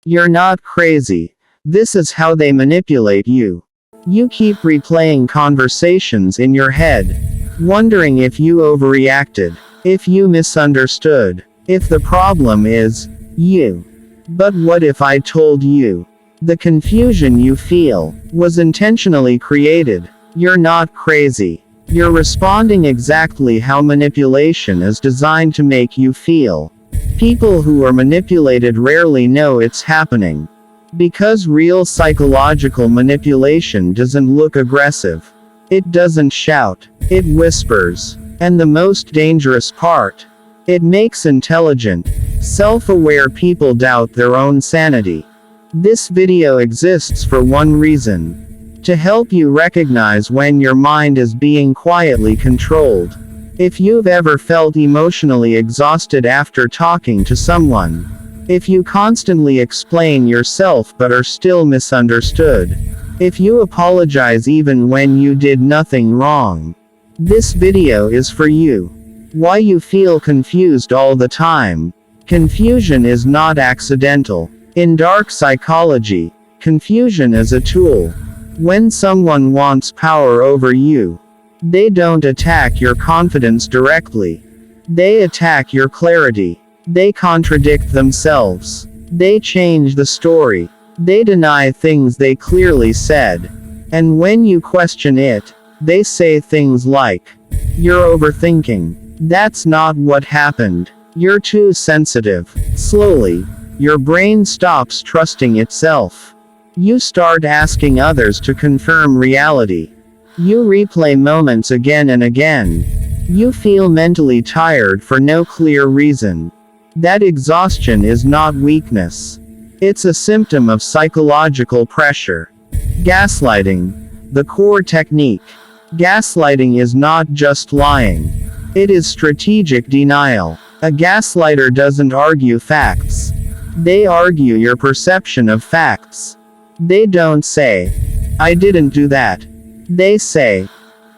You're not crazy. This is how they manipulate you. You keep replaying conversations in your head, wondering if you overreacted, if you misunderstood, if the problem is you. But what if I told you? The confusion you feel was intentionally created. You're not crazy. You're responding exactly how manipulation is designed to make you feel. People who are manipulated rarely know it's happening. Because real psychological manipulation doesn't look aggressive. It doesn't shout. It whispers. And the most dangerous part, it makes intelligent, self-aware people doubt their own sanity. This video exists for one reason. To help you recognize when your mind is being quietly controlled. If you've ever felt emotionally exhausted after talking to someone. If you constantly explain yourself but are still misunderstood. If you apologize even when you did nothing wrong. This video is for you. Why you feel confused all the time. Confusion is not accidental. In dark psychology, confusion is a tool. When someone wants power over you, they don't attack your confidence directly. They attack your clarity. They contradict themselves. They change the story. They deny things they clearly said. And when you question it, they say things like, "You're overthinking. That's not what happened. You're too sensitive." Slowly, your brain stops trusting itself. You start asking others to confirm reality. You replay moments again and again. You feel mentally tired for no clear reason. That exhaustion is not weakness. It's a symptom of psychological pressure. Gaslighting. The core technique. Gaslighting is not just lying. It is strategic denial. A gaslighter doesn't argue facts. They argue your perception of facts. They don't say, "I didn't do that." They say,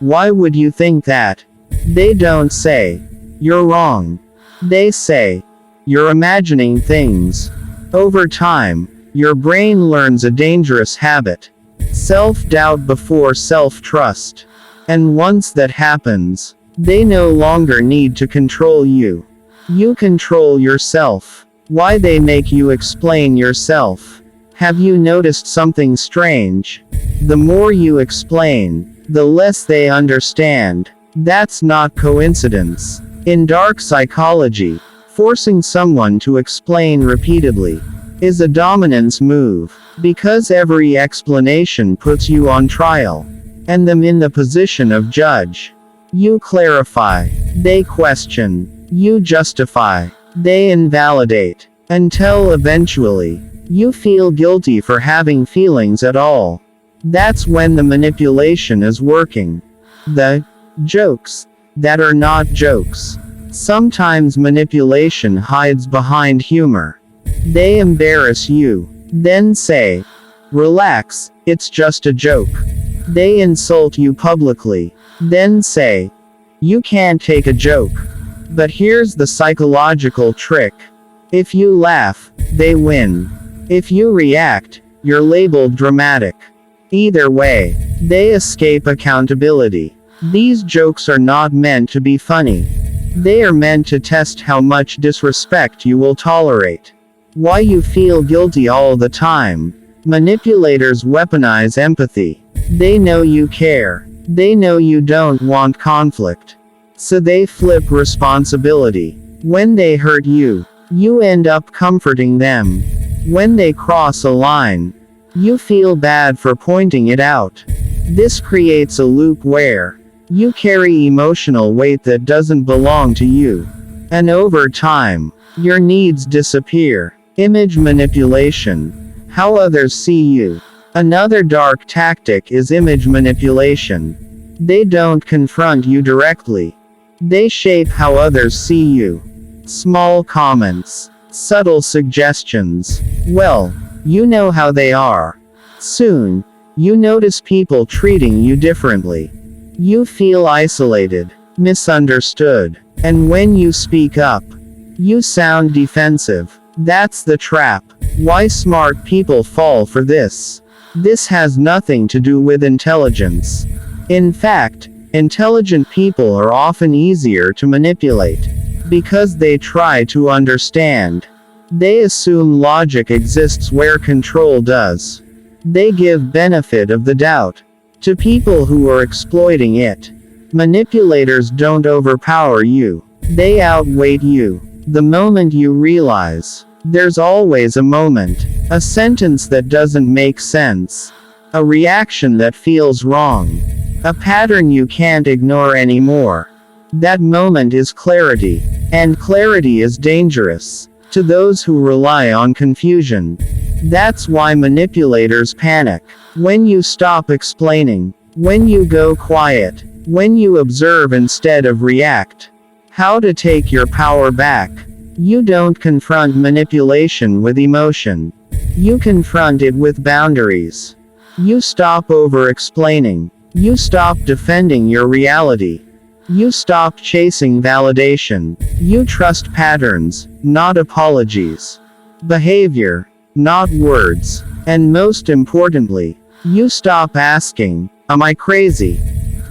"Why would you think that?" They don't say, "You're wrong." They say, "You're imagining things." Over time, your brain learns a dangerous habit. Self-doubt before self-trust. And once that happens, they no longer need to control you. You control yourself. Why they make you explain yourself. Have you noticed something strange? The more you explain, the less they understand. That's not coincidence. In dark psychology, forcing someone to explain repeatedly is a dominance move, because every explanation puts you on trial, and them in the position of judge. You clarify, they question, you justify, they invalidate, until eventually, you feel guilty for having feelings at all. That's when the manipulation is working. The jokes that are not jokes. Sometimes manipulation hides behind humor. They embarrass you, then say, "Relax, it's just a joke." They insult you publicly, then say, "You can't take a joke." But here's the psychological trick. If you laugh, they win. If you react, you're labeled dramatic. Either way, they escape accountability. These jokes are not meant to be funny. They are meant to test how much disrespect you will tolerate. Why you feel guilty all the time. Manipulators weaponize empathy. They know you care. They know you don't want conflict. So they flip responsibility. When they hurt you, you end up comforting them. When they cross a line, you feel bad for pointing it out. This creates a loop where you carry emotional weight that doesn't belong to you. And over time, your needs disappear. Image manipulation. How others see you. Another dark tactic is image manipulation. They don't confront you directly. They shape how others see you. Small comments. Subtle suggestions. Well, you know how they are. Soon, you notice people treating you differently. You feel isolated, misunderstood, and when you speak up, you sound defensive. That's the trap. Why smart people fall for this. This has nothing to do with intelligence. In fact, intelligent people are often easier to manipulate. Because they try to understand. They assume logic exists where control does. They give benefit of the doubt to people who are exploiting it. Manipulators don't overpower you. They outweigh you. The moment you realize, there's always a moment, a sentence that doesn't make sense, a reaction that feels wrong, a pattern you can't ignore anymore. That moment is clarity, and clarity is dangerous to those who rely on confusion. That's why manipulators panic. When you stop explaining, when you go quiet, when you observe instead of react. How to take your power back. You don't confront manipulation with emotion. You confront it with boundaries. You stop over-explaining. You stop defending your reality. You stop chasing validation. You trust patterns, not apologies. Behavior, not words. And most importantly, you stop asking, "Am I crazy?"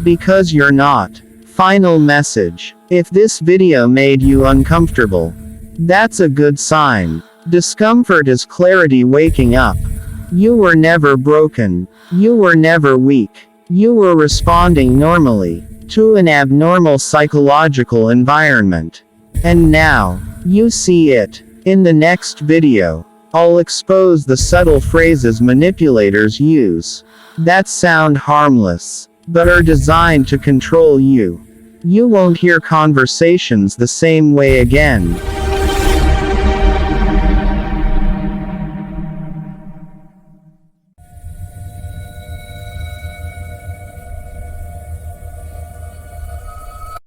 Because you're not. Final message. If this video made you uncomfortable, that's a good sign. Discomfort is clarity waking up. You were never broken. You were never weak. You were responding normally to an abnormal psychological environment. And now, you see it. In the next video, I'll expose the subtle phrases manipulators use that sound harmless, but are designed to control you. You won't hear conversations the same way again.